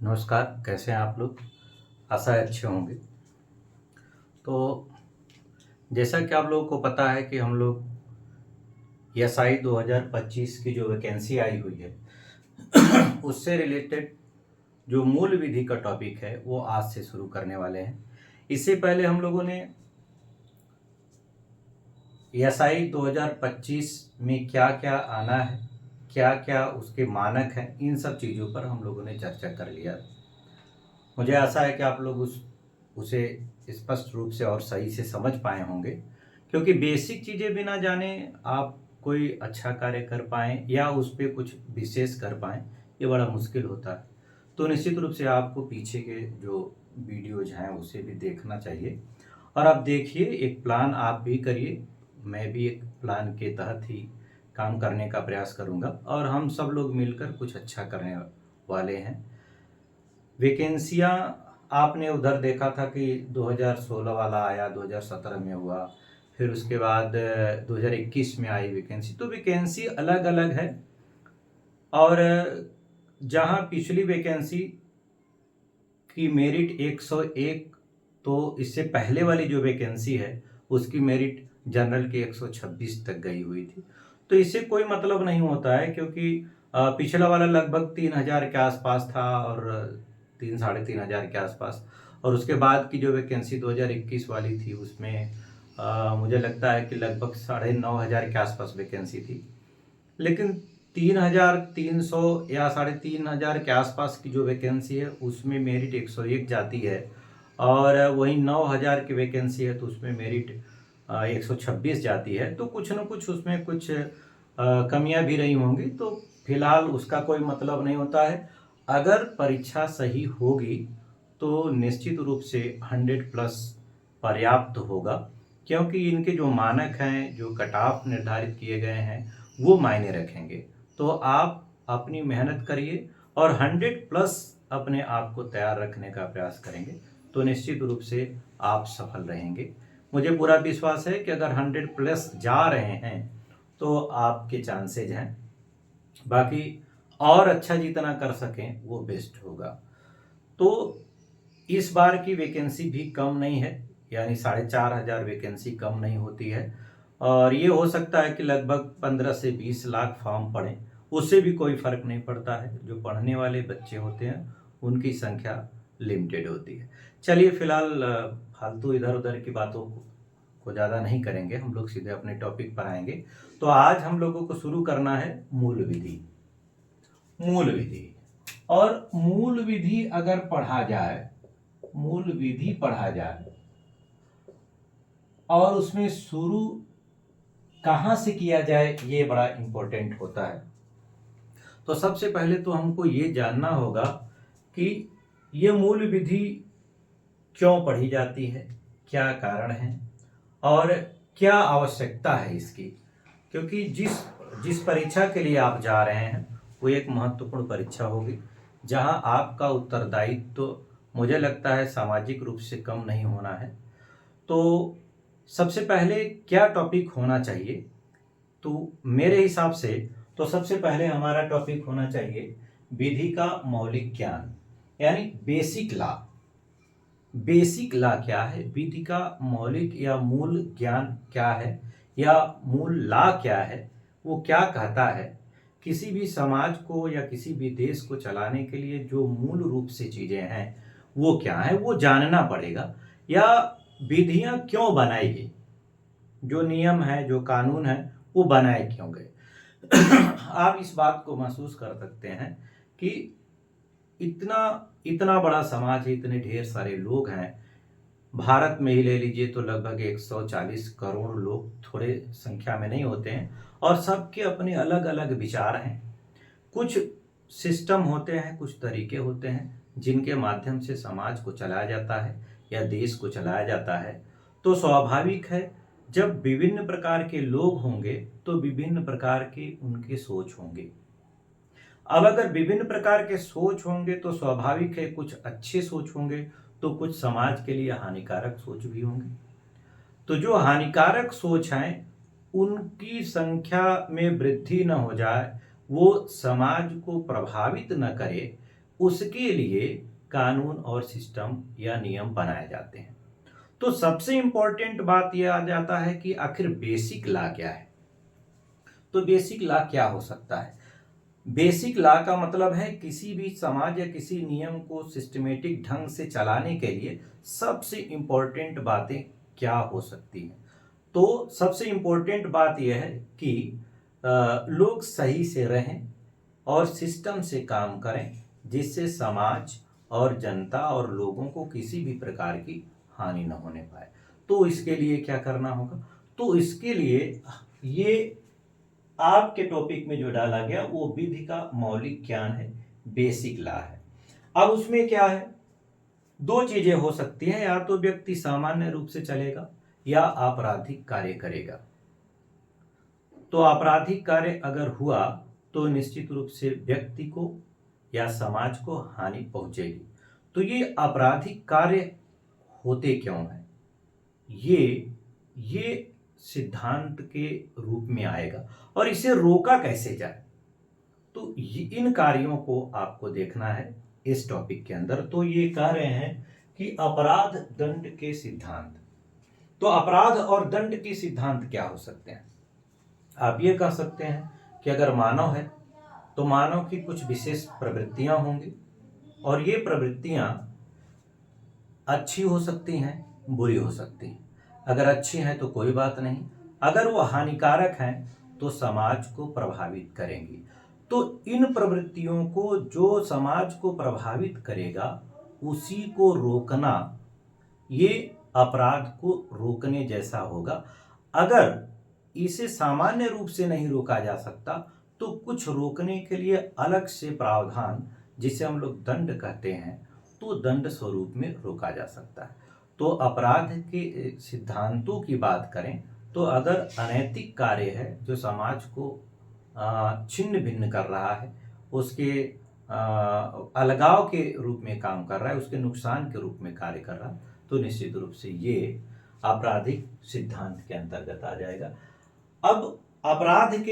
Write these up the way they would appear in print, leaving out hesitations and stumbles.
नमस्कार, कैसे हैं आप लोग? आशा है अच्छे होंगे। तो जैसा कि आप लोगों को पता है कि हम लोग एसआई 2025 की जो वैकेंसी आई हुई है उससे रिलेटेड जो मूल विधि का टॉपिक है वो आज से शुरू करने वाले हैं। इससे पहले हम लोगों ने एसआई 2025 में क्या क्या आना है, क्या क्या उसके मानक हैं, इन सब चीज़ों पर हम लोगों ने चर्चा कर लिया। मुझे आशा है कि आप लोग उसे स्पष्ट रूप से और सही से समझ पाए होंगे, क्योंकि बेसिक चीज़ें बिना जाने आप कोई अच्छा कार्य कर पाएँ या उस पे कुछ विशेष कर पाएँ, ये बड़ा मुश्किल होता है। तो निश्चित रूप से आपको पीछे के जो वीडियोज़ हैं उसे भी देखना चाहिए और आप देखिए, एक प्लान आप भी करिए, मैं भी एक प्लान के तहत ही काम करने का प्रयास करूँगा और हम सब लोग मिलकर कुछ अच्छा करने वाले हैं। वैकेंसियाँ आपने उधर देखा था कि 2016 वाला आया, 2017 में हुआ, फिर उसके बाद 2021 में आई वैकेंसी। तो वैकेंसी अलग-अलग है और जहाँ पिछली वैकेंसी की मेरिट 101, तो इससे पहले वाली जो वैकेंसी है उसकी मेरिट जनरल की 126 तक गई हुई थी। तो इससे कोई मतलब नहीं होता है, क्योंकि पिछला वाला लगभग 3000 के आसपास था और 3 साढ़े 3000 के आसपास, और उसके बाद की जो वैकेंसी 2021 वाली थी उसमें मुझे लगता है कि लगभग 9500 के आसपास वैकेंसी थी। लेकिन 3300 या 3500 के आसपास की जो वैकेंसी है उसमें मेरिट 101 जाती है, और वहीं 9000 की वैकेंसी है तो उसमें मेरिट 126 जाती है। तो कुछ न कुछ उसमें कुछ कमियां भी रही होंगी, तो फिलहाल उसका कोई मतलब नहीं होता है। अगर परीक्षा सही होगी तो निश्चित रूप से 100+ पर्याप्त होगा, क्योंकि इनके जो मानक हैं, जो कट ऑफ निर्धारित किए गए हैं, वो मायने रखेंगे। तो आप अपनी मेहनत करिए और 100+ अपने आप को तैयार रखने का प्रयास करेंगे तो निश्चित रूप से आप सफल रहेंगे। मुझे पूरा विश्वास है कि अगर 100+ जा रहे हैं तो आपके चांसेज हैं। बाकी और अच्छा जितना कर सकें वो बेस्ट होगा। तो इस बार की वैकेंसी भी कम नहीं है, यानी 4500 वैकेंसी कम नहीं होती है, और ये हो सकता है कि लगभग 15 से 20 लाख फॉर्म पड़ें, उससे भी कोई फर्क नहीं पड़ता है। जो पढ़ने वाले बच्चे होते हैं उनकी संख्या लिमिटेड होती है। चलिए फिलहाल फालतू इधर उधर की बातों को ज़्यादा नहीं करेंगे, हम लोग सीधे अपने टॉपिक पर आएंगे। तो आज हम लोगों को शुरू करना है मूल विधि। मूल विधि और मूल विधि अगर पढ़ा जाए, मूल विधि पढ़ा जाए और उसमें शुरू कहाँ से किया जाए, ये बड़ा इंपॉर्टेंट होता है। तो सबसे पहले तो हमको ये जानना होगा कि ये मूल विधि क्यों पढ़ी जाती है, क्या कारण है और क्या आवश्यकता है इसकी। क्योंकि जिस जिस परीक्षा के लिए आप जा रहे हैं वो एक महत्वपूर्ण परीक्षा होगी, जहां आपका उत्तरदायित्व तो मुझे लगता है सामाजिक रूप से कम नहीं होना है। तो सबसे पहले क्या टॉपिक होना चाहिए, तो मेरे हिसाब से तो सबसे पहले हमारा टॉपिक होना चाहिए विधि का मौलिक ज्ञान, यानी बेसिक लॉ। बेसिक लॉ क्या है, विधि का मौलिक या मूल ज्ञान क्या है, या मूल लॉ क्या है, वो क्या कहता है। किसी भी समाज को या किसी भी देश को चलाने के लिए जो मूल रूप से चीजें हैं वो क्या है, वो जानना पड़ेगा। या विधियां क्यों बनाई गई, जो नियम है, जो कानून है, वो बनाए क्यों गए। आप इस बात को महसूस कर सकते हैं कि इतना इतना बड़ा समाज है, इतने ढेर सारे लोग हैं। भारत में ही ले लीजिए तो लगभग 140 करोड़ लोग थोड़े संख्या में नहीं होते हैं, और सबके अपने अलग अलग विचार हैं। कुछ सिस्टम होते हैं, कुछ तरीके होते हैं जिनके माध्यम से समाज को चलाया जाता है या देश को चलाया जाता है। तो स्वाभाविक है, जब विभिन्न प्रकार के लोग होंगे तो विभिन्न प्रकार के उनके सोच होंगे। अब अगर विभिन्न प्रकार के सोच होंगे तो स्वाभाविक है कुछ अच्छे सोच होंगे तो कुछ समाज के लिए हानिकारक सोच भी होंगे। तो जो हानिकारक सोच हैं उनकी संख्या में वृद्धि न हो जाए, वो समाज को प्रभावित न करे, उसके लिए कानून और सिस्टम या नियम बनाए जाते हैं। तो सबसे इंपॉर्टेंट बात यह आ जाता है कि आखिर बेसिक लॉ क्या है। तो बेसिक लॉ क्या हो सकता है? बेसिक लॉ का मतलब है किसी भी समाज या किसी नियम को सिस्टमेटिक ढंग से चलाने के लिए सबसे इंपॉर्टेंट बातें क्या हो सकती हैं। तो सबसे इंपॉर्टेंट बात यह है कि लोग सही से रहें और सिस्टम से काम करें, जिससे समाज और जनता और लोगों को किसी भी प्रकार की हानि न होने पाए। तो इसके लिए क्या करना होगा? तो इसके लिए ये आपके टॉपिक में जो डाला गया वो विधि का मौलिक ज्ञान है, बेसिक लॉ है। अब उसमें क्या है, दो चीजें हो सकती हैं, या तो व्यक्ति सामान्य रूप से चलेगा या आपराधिक कार्य करेगा। तो आपराधिक कार्य अगर हुआ तो निश्चित रूप से व्यक्ति को या समाज को हानि पहुंचेगी। तो ये आपराधिक कार्य होते क्यों हैं, ये सिद्धांत के रूप में आएगा और इसे रोका कैसे जाए। तो इन कार्यों को आपको देखना है इस टॉपिक के अंदर। तो ये कह रहे हैं कि अपराध दंड के सिद्धांत। तो अपराध और दंड के सिद्धांत क्या हो सकते हैं? आप ये कह सकते हैं कि अगर मानव है तो मानव की कुछ विशेष प्रवृत्तियां होंगी और ये प्रवृत्तियां अच्छी हो सकती हैं, बुरी हो सकती हैं। अगर अच्छी हैं तो कोई बात नहीं, अगर वो हानिकारक हैं तो समाज को प्रभावित करेंगी। तो इन प्रवृत्तियों को जो समाज को प्रभावित करेगा उसी को रोकना, ये अपराध को रोकने जैसा होगा। अगर इसे सामान्य रूप से नहीं रोका जा सकता तो कुछ रोकने के लिए अलग से प्रावधान, जिसे हम लोग दंड कहते हैं, तो दंड स्वरूप में रोका जा सकता है। तो अपराध के सिद्धांतों की बात करें तो अगर अनैतिक कार्य है जो समाज को छिन्न भिन्न कर रहा है, उसके अलगाव के रूप में काम कर रहा है, उसके नुकसान के रूप में कार्य कर रहा है, तो निश्चित रूप से ये आपराधिक सिद्धांत के अंतर्गत आ जाएगा। अब अपराध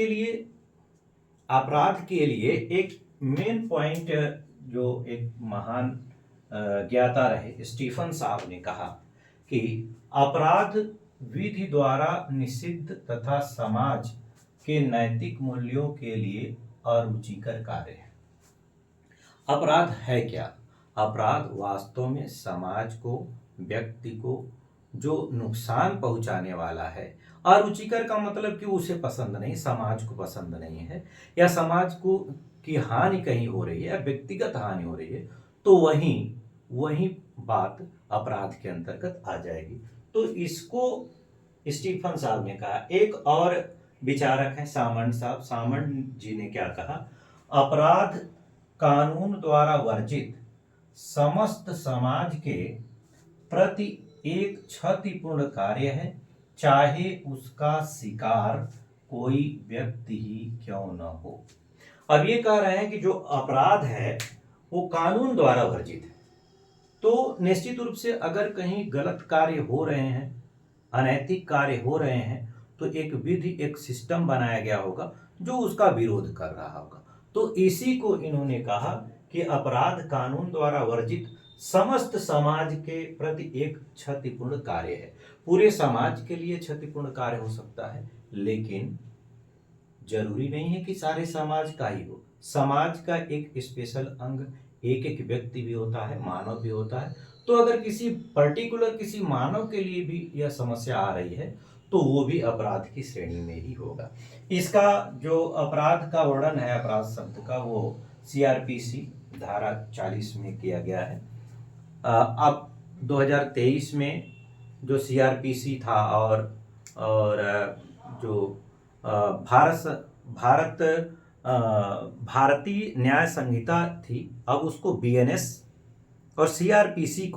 के लिए एक मेन पॉइंट जो एक महान ज्ञाता रहे स्टीफन साहब ने कहा कि अपराध विधि द्वारा निषिद्ध तथा समाज के नैतिक मूल्यों के लिए अरुचिकर कार्य है। अपराध है क्या? अपराध वास्तव में समाज को, व्यक्ति को जो नुकसान पहुंचाने वाला है। अरुचिकर का मतलब कि उसे पसंद नहीं, समाज को पसंद नहीं है, या समाज को की हानि कहीं हो रही है या व्यक्तिगत हानि हो रही है, तो वही बात अपराध के अंतर्गत आ जाएगी। तो इसको स्टीफन साहब ने कहा। एक और विचारक है सामंत साहब। सामंत जी ने क्या कहा? अपराध कानून द्वारा वर्जित समस्त समाज के प्रति एक क्षतिपूर्ण कार्य है, चाहे उसका शिकार कोई व्यक्ति ही क्यों न हो। अब ये कह रहे हैं कि जो अपराध है वो कानून द्वारा वर्जित है। तो निश्चित रूप से अगर कहीं गलत कार्य हो रहे हैं, अनैतिक कार्य हो रहे हैं, तो एक विधि, एक सिस्टम बनाया गया होगा जो उसका विरोध कर रहा होगा। तो इसी को इन्होंने कहा कि अपराध कानून द्वारा वर्जित समस्त समाज के प्रति एक क्षतिपूर्ण कार्य है। पूरे समाज के लिए क्षतिपूर्ण कार्य हो सकता है, लेकिन जरूरी नहीं है कि सारे समाज का ही हो। समाज का एक स्पेशल अंग एक एक व्यक्ति भी होता है, मानव भी होता है। तो अगर किसी पर्टिकुलर किसी मानव के लिए भी यह समस्या आ रही है तो वो भी अपराध की श्रेणी में ही होगा। इसका जो अपराध का वर्णन है, अपराध शब्द का, वो सीआरपीसी धारा 40 में किया गया है। अब 2023 में जो सीआरपीसी था और जो भारतीय न्याय संहिता थी, अब उसको बीएनएस और सीआरपीसी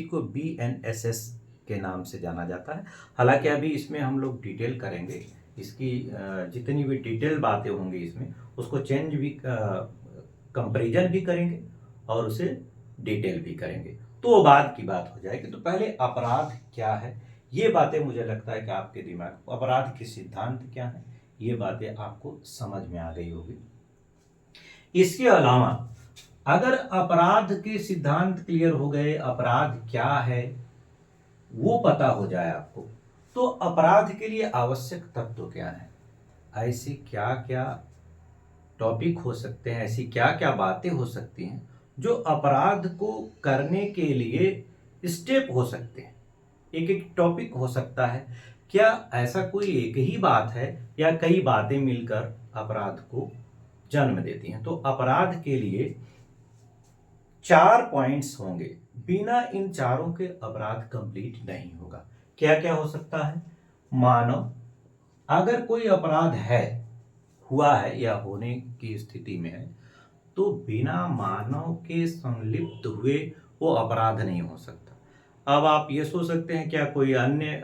को बीएनएसएस के नाम से जाना जाता है। हालांकि अभी इसमें हम लोग डिटेल करेंगे, इसकी जितनी भी डिटेल बातें होंगी इसमें उसको चेंज भी, कंपैरिजन भी करेंगे और उसे डिटेल भी करेंगे, तो वो बाद की बात हो जाएगी। तो पहले अपराध क्या है, ये बातें मुझे लगता है कि आपके दिमाग, अपराध के सिद्धांत क्या है, ये बातें आपको समझ में आ गई होगी। इसके अलावा अगर अपराध के सिद्धांत क्लियर हो गए, अपराध क्या है वो पता हो जाए आपको, तो अपराध के लिए आवश्यक तत्व क्या है, ऐसी क्या क्या टॉपिक हो सकते हैं, ऐसी क्या क्या बातें हो सकती हैं जो अपराध को करने के लिए स्टेप हो सकते हैं, एक एक टॉपिक हो सकता है। क्या ऐसा कोई एक ही बात है या कई बातें मिलकर अपराध को जन्म देती हैं? तो अपराध के लिए 4 पॉइंट्स होंगे, बिना इन चारों के अपराध कंप्लीट नहीं होगा। क्या क्या हो सकता है? मानव, अगर कोई अपराध है, हुआ है या होने की स्थिति में है, तो बिना मानव के संलिप्त हुए वो अपराध नहीं हो सकता। अब आप ये सोच सकते हैं क्या कोई अन्य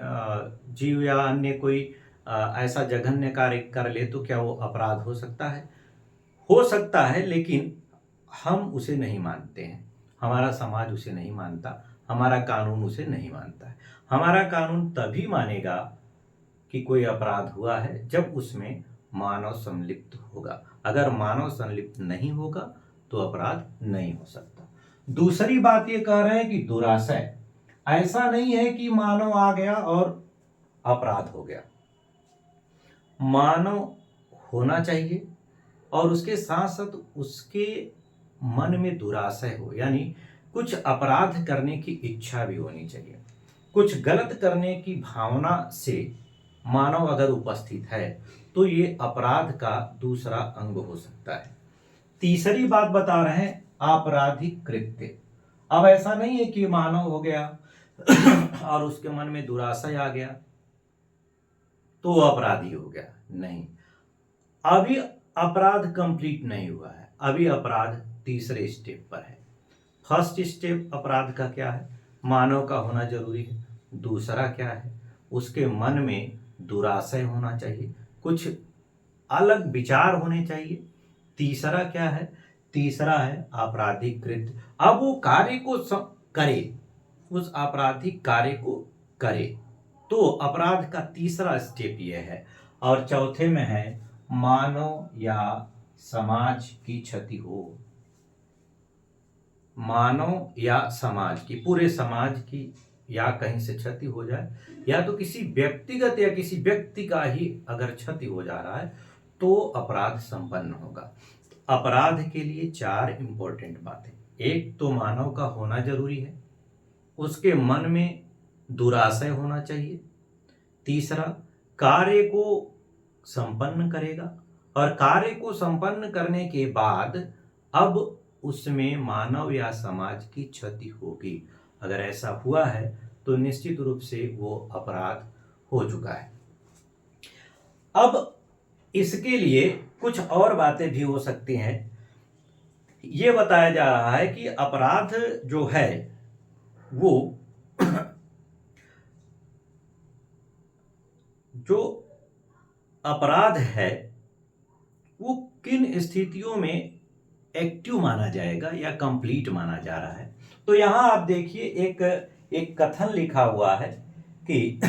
जीव या अन्य कोई ऐसा जघन्य कार्य कर ले तो क्या वो अपराध हो सकता है? हो सकता है, लेकिन हम उसे नहीं मानते हैं, हमारा समाज उसे नहीं मानता, हमारा कानून उसे नहीं मानता है। हमारा कानून तभी मानेगा कि कोई अपराध हुआ है जब उसमें मानव संलिप्त होगा। अगर मानव संलिप्त नहीं होगा तो अपराध नहीं हो सकता। दूसरी बात ये कह रहे हैं कि दुराशय, ऐसा नहीं है कि मानव आ गया और अपराध हो गया। मानव होना चाहिए और उसके साथ साथ उसके मन में दुराशय हो, यानी कुछ अपराध करने की इच्छा भी होनी चाहिए। कुछ गलत करने की भावना से मानव अगर उपस्थित है तो ये अपराध का दूसरा अंग हो सकता है। तीसरी बात बता रहे हैं आपराधिक कृत्य। अब ऐसा नहीं है कि मानव हो गया और उसके मन में दुराशय आ गया तो वो अपराधी हो गया, नहीं। अभी अपराध कंप्लीट नहीं हुआ है, अभी अपराध तीसरे स्टेप पर है। फर्स्ट स्टेप अपराध का क्या है? मानव का होना जरूरी है। दूसरा क्या है? उसके मन में दुराशय होना चाहिए, कुछ अलग विचार होने चाहिए। तीसरा क्या है? तीसरा है आपराधिक कृत्य। अब वो कार्य को करे, उस आपराधिक कार्य को करे, तो अपराध का तीसरा स्टेप यह है। और चौथे में है मानव या समाज की क्षति हो, मानव या समाज की, पूरे समाज की या कहीं से क्षति हो जाए, या तो किसी व्यक्तिगत या किसी व्यक्ति का ही अगर क्षति हो जा रहा है तो अपराध संपन्न होगा। अपराध के लिए 4 इंपॉर्टेंट बातें। एक तो मानव का होना जरूरी है, उसके मन में दुराशय होना चाहिए। तीसरा, कार्य को संपन्न करेगा, और कार्य को संपन्न करने के बाद अब उसमें मानव या समाज की क्षति होगी। अगर ऐसा हुआ है तो निश्चित रूप से वो अपराध हो चुका है। अब इसके लिए कुछ और बातें भी हो सकती हैं। ये बताया जा रहा है कि अपराध जो है वो जो अपराध है वो किन स्थितियों में एक्टिव माना जाएगा या कंप्लीट माना जा रहा है। तो यहां आप देखिए एक कथन लिखा हुआ है कि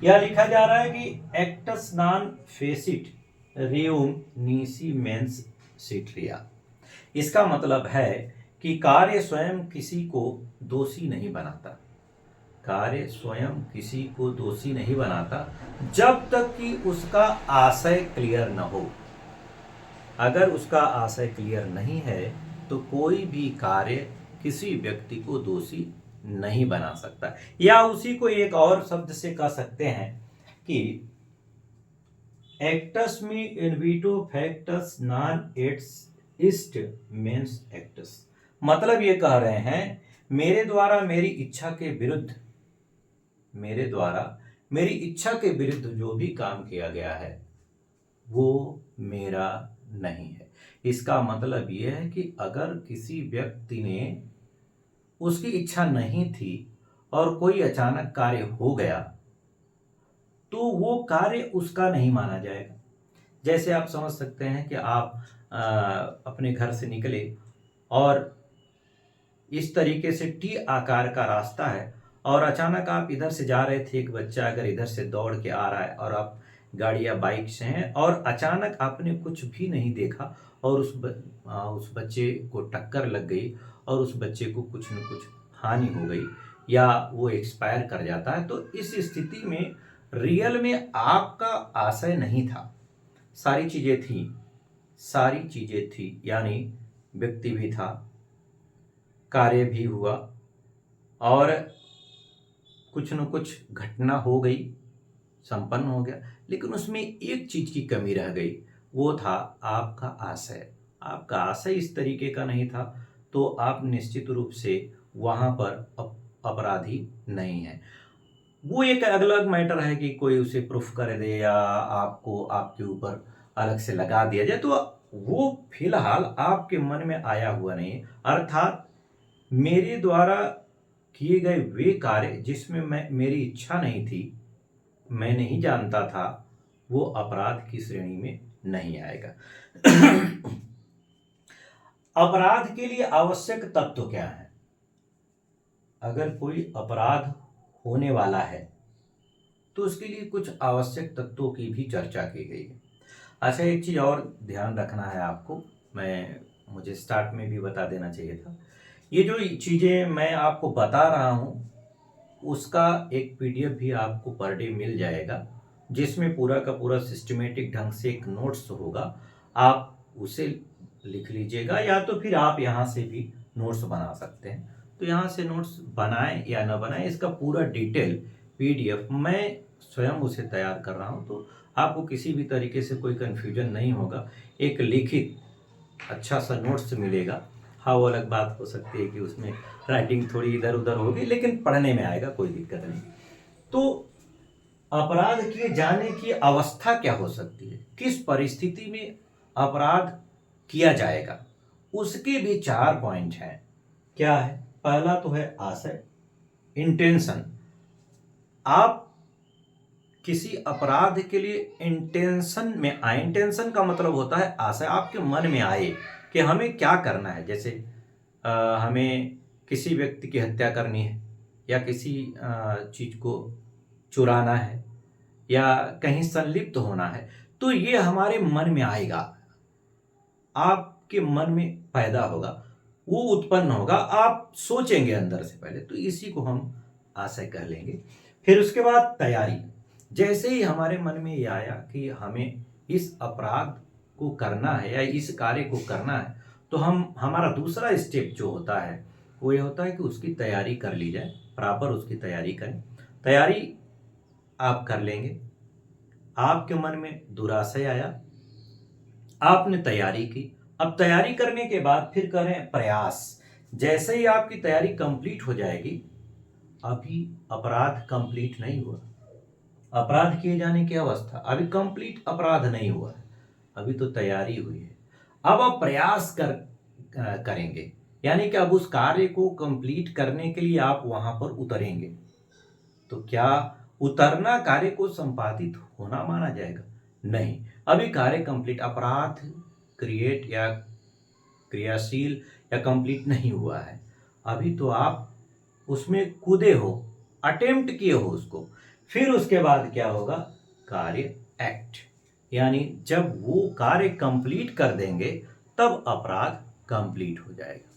यह लिखा जा रहा है कि एक्टस नॉन फेसिट रिउम नीसी मेंस सिट्रिया। इसका मतलब है कि कार्य स्वयं किसी को दोषी नहीं बनाता, कार्य स्वयं किसी को दोषी नहीं बनाता जब तक कि उसका आशय क्लियर न हो। अगर उसका आशय क्लियर नहीं है तो कोई भी कार्य किसी व्यक्ति को दोषी नहीं बना सकता। या उसी को एक और शब्द से कह सकते हैं कि एक्टस मी इनविटो फैक्टस नॉन एट्स इस्ट मेंस एक्टस। मतलब ये कह रहे हैं मेरे द्वारा मेरी इच्छा के विरुद्ध, मेरे द्वारा मेरी इच्छा के विरुद्ध जो भी काम किया गया है वो मेरा नहीं है। इसका मतलब यह है कि अगर किसी व्यक्ति ने, उसकी इच्छा नहीं थी और कोई अचानक कार्य हो गया तो वो कार्य उसका नहीं माना जाएगा। जैसे आप समझ सकते हैं कि आप अपने घर से निकले और इस तरीके से टी आकार का रास्ता है और अचानक आप इधर से जा रहे थे, एक बच्चा अगर इधर से दौड़ के आ रहा है और आप गाड़ी या बाइक से हैं और अचानक आपने कुछ भी नहीं देखा और उस बच्चे को टक्कर लग गई और उस बच्चे को कुछ न कुछ हानि हो गई या वो एक्सपायर कर जाता है, तो इस स्थिति में रियल में आपका आशय नहीं था। सारी चीज़ें थी, सारी चीज़ें थी, यानी व्यक्ति भी था, कार्य भी हुआ और कुछ न कुछ घटना हो गई, संपन्न हो गया, लेकिन उसमें एक चीज की कमी रह गई, वो था आपका आशय। आपका आशय इस तरीके का नहीं था, तो आप निश्चित रूप से वहां पर अपराधी नहीं है। वो एक अलग मैटर है कि कोई उसे प्रूफ कर दे या आपको आपके ऊपर अलग से लगा दिया जाए, तो वो फिलहाल आपके मन में आया हुआ नहीं है। अर्थात मेरे द्वारा किए गए वे कार्य जिसमें मेरी इच्छा नहीं थी, मैं नहीं जानता था, वो अपराध की श्रेणी में नहीं आएगा। अपराध के लिए आवश्यक तत्व क्या है? अगर कोई अपराध होने वाला है तो उसके लिए कुछ आवश्यक तत्वों की भी चर्चा की गई है। अच्छा, एक चीज और ध्यान रखना है आपको, मुझे स्टार्ट में भी बता देना चाहिए था। ये जो चीजें मैं आपको बता रहा हूं उसका एक पीडीएफ भी आपको पर डे मिल जाएगा, जिसमें पूरा का पूरा सिस्टमेटिक ढंग से एक नोट्स होगा। आप उसे लिख लीजिएगा या तो फिर आप यहाँ से भी नोट्स बना सकते हैं। तो यहाँ से नोट्स बनाएं या ना बनाएं, इसका पूरा डिटेल पीडीएफ मैं स्वयं उसे तैयार कर रहा हूँ, तो आपको किसी भी तरीके से कोई कन्फ्यूजन नहीं होगा। एक लिखित अच्छा सा नोट्स मिलेगा। हाँ, वो अलग बात हो सकती है कि उसमें राइटिंग थोड़ी इधर उधर होगी, लेकिन पढ़ने में आएगा, कोई दिक्कत नहीं। तो अपराध किए जाने की अवस्था क्या हो सकती है, किस परिस्थिति में अपराध किया जाएगा, उसके भी 4 पॉइंट हैं। क्या है? पहला तो है आशय, इंटेंशन। आप किसी अपराध के लिए इंटेंशन में आए। इंटेंशन का मतलब होता है आशय, आपके मन में आए कि हमें क्या करना है। जैसे हमें किसी व्यक्ति की हत्या करनी है या किसी चीज को चुराना है या कहीं संलिप्त होना है, तो ये हमारे मन में आएगा, आपके मन में पैदा होगा, वो उत्पन्न होगा, आप सोचेंगे अंदर से पहले, तो इसी को हम आशय कह लेंगे। फिर उसके बाद तैयारी। जैसे ही हमारे मन में ये आया कि हमें इस अपराध को करना है या इस कार्य को करना है, तो हमारा दूसरा स्टेप जो होता है वो ये होता है कि उसकी तैयारी कर ली जाए, प्रॉपर उसकी तैयारी करें। तैयारी आप कर लेंगे, आपके मन में दुराशय आया, आपने तैयारी की। अब तैयारी करने के बाद फिर करें प्रयास। जैसे ही आपकी तैयारी कंप्लीट हो जाएगी, अभी अपराध कंप्लीट नहीं हुआ, अपराध किए जाने की अवस्था अभी कंप्लीट अपराध नहीं हुआ है, अभी तो तैयारी हुई है। अब आप प्रयास करेंगे, यानी कि अब उस कार्य को कंप्लीट करने के लिए आप वहां पर उतरेंगे। तो क्या उतरना कार्य को संपादित होना माना जाएगा? नहीं, अभी कार्य कंप्लीट, अपराध क्रिएट या क्रियाशील या कंप्लीट नहीं हुआ है। अभी तो आप उसमें कूदे हो, अटेम्प्ट किए हो उसको। फिर उसके बाद क्या होगा? कार्य एक्ट, यानी जब वो कार्य कंप्लीट कर देंगे तब अपराध कंप्लीट हो जाएगा।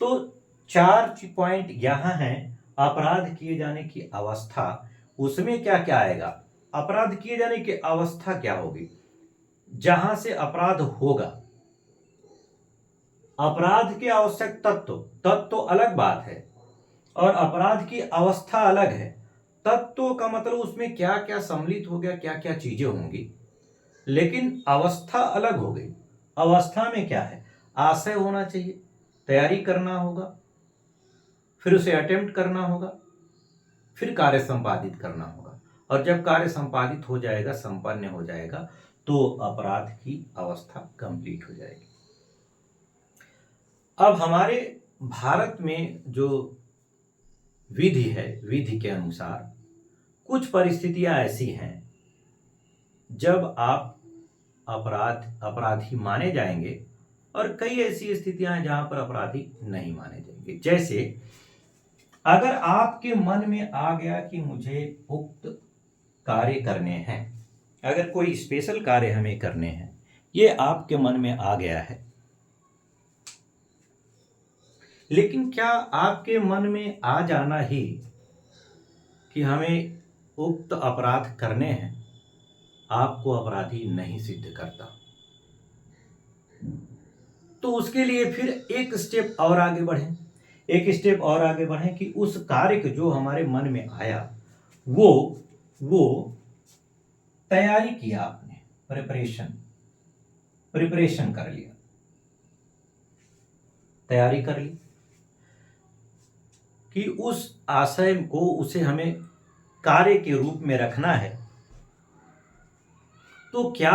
तो 4 पॉइंट यहां हैं। अपराध किए जाने की अवस्था, उसमें क्या क्या आएगा? अपराध किए जाने की अवस्था क्या होगी? जहां से अपराध होगा, अपराध के आवश्यक तत्व, तत्व अलग बात है और अपराध की अवस्था अलग है। तत्व का मतलब उसमें क्या क्या सम्मिलित हो गया, क्या क्या चीजें होंगी, लेकिन अवस्था अलग हो गई। अवस्था में क्या है? आशय होना चाहिए, तैयारी करना होगा, फिर उसे अटेम्प्ट करना होगा, फिर कार्य संपादित करना होगा, और जब कार्य संपादित हो जाएगा, संपन्न हो जाएगा, तो अपराध की अवस्था कंप्लीट हो जाएगी। अब हमारे भारत में जो विधि है, विधि के अनुसार कुछ परिस्थितियां ऐसी हैं जब आप अपराधी माने जाएंगे और कई ऐसी स्थितियां हैं जहां पर अपराधी नहीं माने जाएंगे। जैसे अगर आपके मन में आ गया कि मुझे उक्त कार्य करने हैं, अगर कोई स्पेशल कार्य हमें करने हैं, ये आपके मन में आ गया है, लेकिन क्या आपके मन में आ जाना ही कि हमें उक्त अपराध करने हैं आपको अपराधी नहीं सिद्ध करता। तो उसके लिए फिर एक स्टेप और आगे बढ़ें, एक स्टेप और आगे बढ़ें कि उस कार्य को जो हमारे मन में आया वो तैयारी किया आपने, प्रिपरेशन कर लिया, तैयारी कर ली कि उस आशय को, उसे हमें कार्य के रूप में रखना है। तो क्या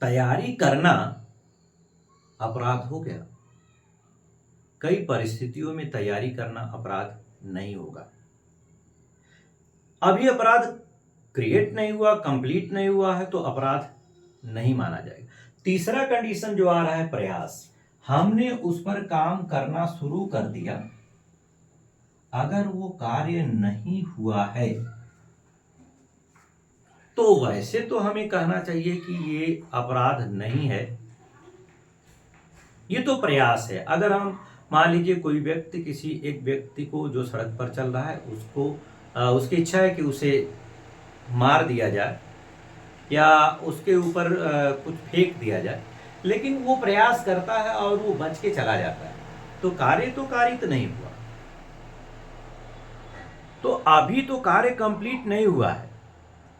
तैयारी करना अपराध हो गया? कई परिस्थितियों में तैयारी करना अपराध नहीं होगा। अभी अपराध क्रिएट नहीं हुआ, कंप्लीट नहीं हुआ है, तो अपराध नहीं माना जाएगा। तीसरा कंडीशन जो आ रहा है, प्रयास। हमने उस पर काम करना शुरू कर दिया, अगर वो कार्य नहीं हुआ है तो वैसे तो हमें कहना चाहिए कि ये अपराध नहीं है, ये तो प्रयास है। अगर हम मान लीजिए कोई व्यक्ति, किसी एक व्यक्ति को जो सड़क पर चल रहा है, उसको उसकी इच्छा है कि उसे मार दिया जाए या उसके ऊपर कुछ फेंक दिया जाए, लेकिन वो प्रयास करता है और वो बच के चला जाता है, तो कारित नहीं हुआ। तो अभी तो कार्य कंप्लीट नहीं हुआ है,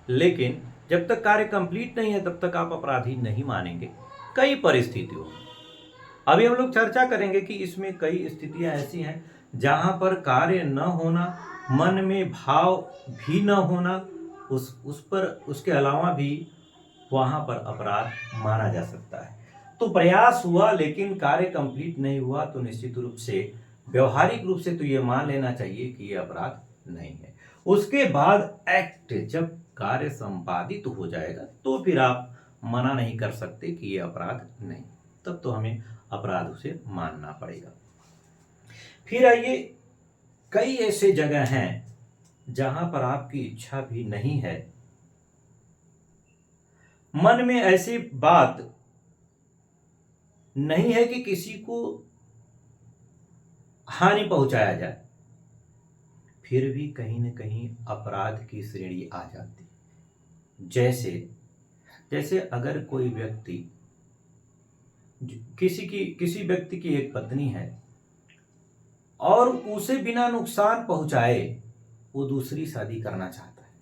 लेकिन जब तक कार्य कंप्लीट नहीं है तब तक आप अपराधी नहीं मानेंगे कई परिस्थितियों में। अभी हम लोग चर्चा करेंगे कि इसमें कई स्थितियां ऐसी हैं जहां पर कार्य न होना, मन में भाव भी न होना, उस पर उसके अलावा भी वहां पर अपराध माना जा सकता है। तो प्रयास हुआ लेकिन कार्य कंप्लीट नहीं हुआ, तो निश्चित रूप से व्यवहारिक रूप से तो ये मान लेना चाहिए कि ये अपराध नहीं है। उसके बाद एक्ट, जब कार्य संपादित हो जाएगा तो फिर आप मना नहीं कर सकते कि ये अपराध नहीं, तब तो हमें अपराध उसे मानना पड़ेगा। फिर आइए, कई ऐसे जगह हैं जहां पर आपकी इच्छा भी नहीं है, मन में ऐसी बात नहीं है कि किसी को हानि पहुंचाया जाए, फिर भी कहीं न कहीं अपराध की श्रेणी आ जाती। जैसे अगर कोई व्यक्ति, किसी व्यक्ति की एक पत्नी है और उसे बिना नुकसान पहुंचाए वो दूसरी शादी करना चाहता है।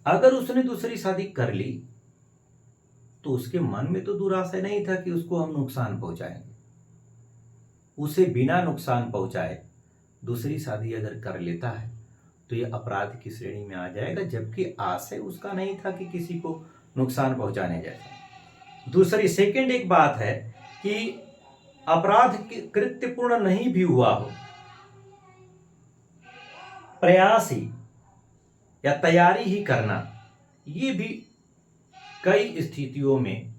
अगर उसने दूसरी शादी कर ली तो उसके मन में तो दुराशय नहीं था कि उसको हम नुकसान पहुंचाएंगे। उसे बिना नुकसान पहुंचाए दूसरी शादी अगर कर लेता है तो ये अपराध की श्रेणी में आ जाएगा, जबकि आशय उसका नहीं था कि किसी को नुकसान पहुंचाने जैसा। दूसरी सेकंड एक बात है कि अपराध कृत्य पूर्ण नहीं भी हुआ हो, प्रयास ही या तैयारी ही करना, ये भी कई स्थितियों में,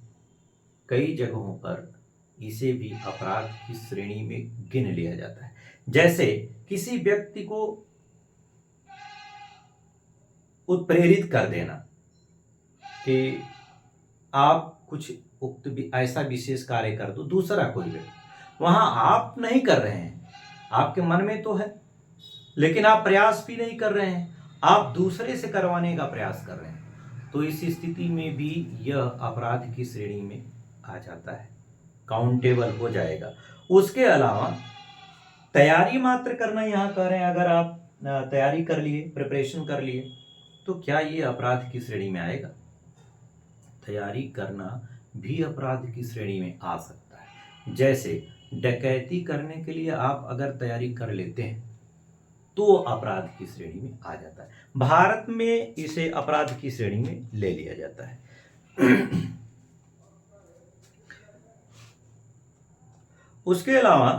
कई जगहों पर इसे भी अपराध की श्रेणी में गिन लिया जाता है। जैसे किसी व्यक्ति को उत्प्रेरित कर देना कि आप कुछ ऐसा विशेष कार्य कर दो, दूसरा कोई व्यक्ति, वहां आप नहीं कर रहे हैं, आपके मन में तो है लेकिन आप प्रयास भी नहीं कर रहे हैं, आप दूसरे से करवाने का प्रयास कर रहे हैं, तो इस स्थिति में भी यह अपराध की श्रेणी में आ जाता है, काउंटेबल हो जाएगा। उसके अलावा तैयारी मात्र करना, यहाँ कह रहे हैं अगर आप तैयारी कर लिए, प्रिपरेशन कर लिए, तो क्या ये अपराध की श्रेणी में आएगा? तैयारी करना भी अपराध की श्रेणी में आ सकता है। जैसे डकैती करने के लिए आप अगर तैयारी कर लेते हैं तो अपराध की श्रेणी में आ जाता है। भारत में इसे अपराध की श्रेणी में ले लिया जाता है। उसके अलावा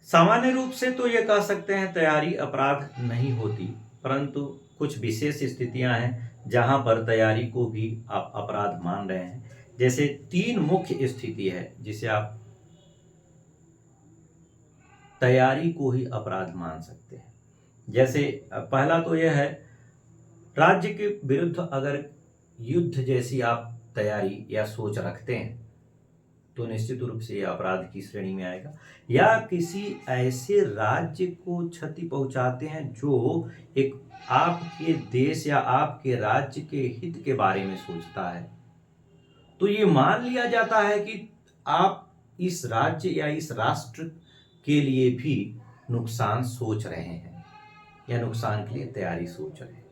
सामान्य रूप से तो ये कह सकते हैं तैयारी अपराध नहीं होती, परंतु कुछ विशेष स्थितियां हैं जहां पर तैयारी को भी आप अपराध मान रहे हैं। जैसे 3 मुख्य स्थिति है जिसे आप तैयारी को ही अपराध मान सकते हैं। जैसे पहला तो यह है राज्य के विरुद्ध अगर युद्ध जैसी आप तैयारी या सोच रखते हैं तो निश्चित रूप से ये अपराध की श्रेणी में आएगा। या किसी ऐसे राज्य को क्षति पहुंचाते हैं जो एक आपके देश या आपके राज्य के हित के बारे में सोचता है, तो ये मान लिया जाता है कि आप इस राज्य या इस राष्ट्र के लिए भी नुकसान सोच रहे हैं या नुकसान के लिए तैयारी सोच रहे हैं,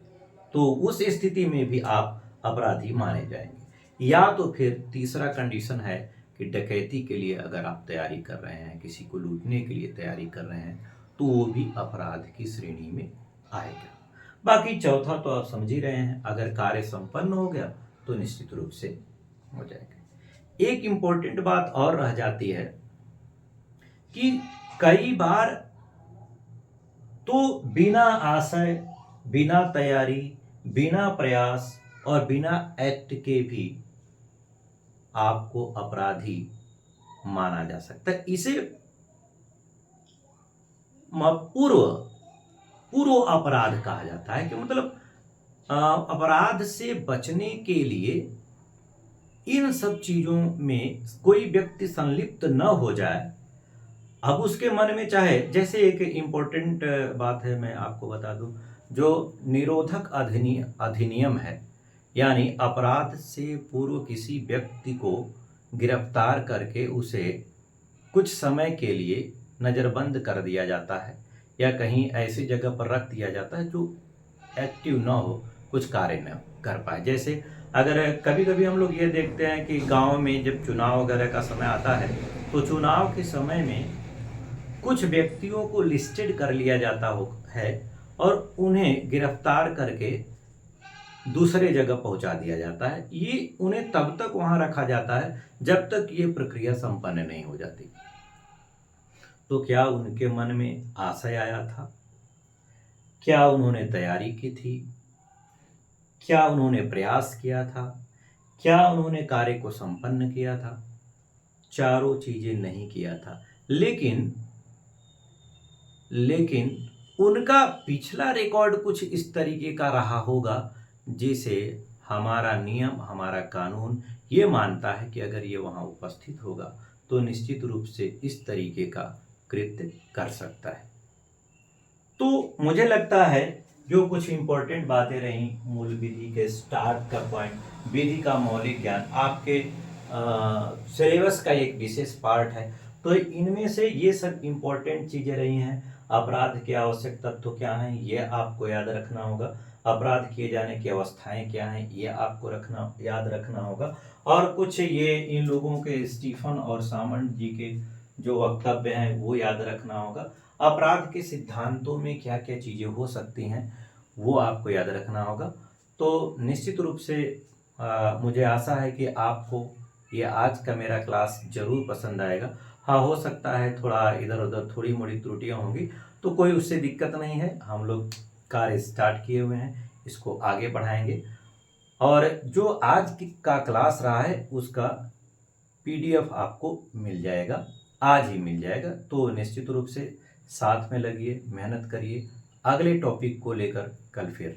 तो उस स्थिति में भी आप अपराधी माने जाएंगे। या तो फिर तीसरा कंडीशन है कि डकैती के लिए अगर आप तैयारी कर रहे हैं, किसी को लूटने के लिए तैयारी कर रहे हैं, तो वो भी अपराध की श्रेणी में आएगा। बाकी चौथा तो आप समझ ही रहे हैं, अगर कार्य संपन्न हो गया तो निश्चित रूप से हो जाएगा। एक इंपॉर्टेंट बात और रह जाती है कि कई बार तो बिना आशय, बिना तैयारी, बिना प्रयास और बिना एक्ट के भी आपको अपराधी माना जा सकता है। इसे पूर्व अपराध कहा जाता है कि मतलब अपराध से बचने के लिए इन सब चीजों में कोई व्यक्ति संलिप्त न हो जाए। अब उसके मन में चाहे, जैसे एक इम्पोर्टेंट बात है मैं आपको बता दूं, जो निरोधक अधिनियम है, यानी अपराध से पूर्व किसी व्यक्ति को गिरफ्तार करके उसे कुछ समय के लिए नज़रबंद कर दिया जाता है या कहीं ऐसी जगह पर रख दिया जाता है जो एक्टिव न हो, कुछ कार्य न कर पाए। जैसे अगर कभी कभी हम लोग ये देखते हैं कि गांव में जब चुनाव वगैरह का समय आता है तो चुनाव के समय में कुछ व्यक्तियों को लिस्टेड कर लिया जाता है और उन्हें गिरफ्तार करके दूसरे जगह पहुंचा दिया जाता है। ये उन्हें तब तक वहां रखा जाता है जब तक ये प्रक्रिया संपन्न नहीं हो जाती। तो क्या उनके मन में आशय आया था? क्या उन्होंने तैयारी की थी? क्या उन्होंने प्रयास किया था? क्या उन्होंने कार्य को संपन्न किया था? चारों चीजें नहीं किया था। लेकिन उनका पिछला रिकॉर्ड कुछ इस तरीके का रहा होगा जिसे हमारा नियम, हमारा कानून ये मानता है कि अगर ये वहाँ उपस्थित होगा तो निश्चित रूप से इस तरीके का कृत्य कर सकता है। तो मुझे लगता है जो कुछ इंपॉर्टेंट बातें रहीं, मूल विधि के स्टार्ट का पॉइंट, विधि का मौलिक ज्ञान आपके सिलेबस का एक विशेष पार्ट है, तो इनमें से ये सब इंपॉर्टेंट चीज़ें रही हैं। अपराध के आवश्यक तत्व क्या हैं ये आपको याद रखना होगा, अपराध किए जाने की अवस्थाएं क्या हैं ये आपको याद रखना होगा, और कुछ ये इन लोगों के स्टीफन और सामंत जी के जो वक्तव्य हैं वो याद रखना होगा। अपराध के सिद्धांतों में क्या क्या चीज़ें हो सकती हैं वो आपको याद रखना होगा। तो निश्चित रूप से मुझे आशा है कि आपको ये आज का मेरा क्लास जरूर पसंद आएगा। हाँ, हो सकता है थोड़ा इधर उधर थोड़ी मोड़ी त्रुटियां होंगी, तो कोई उससे दिक्कत नहीं है। हम लोग कार्य स्टार्ट किए हुए हैं, इसको आगे बढ़ाएंगे। और जो आज का क्लास रहा है उसका PDF आपको मिल जाएगा, आज ही मिल जाएगा। तो निश्चित रूप से साथ में लगिए, मेहनत करिए, अगले टॉपिक को लेकर कल फिर।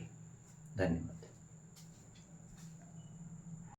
धन्यवाद।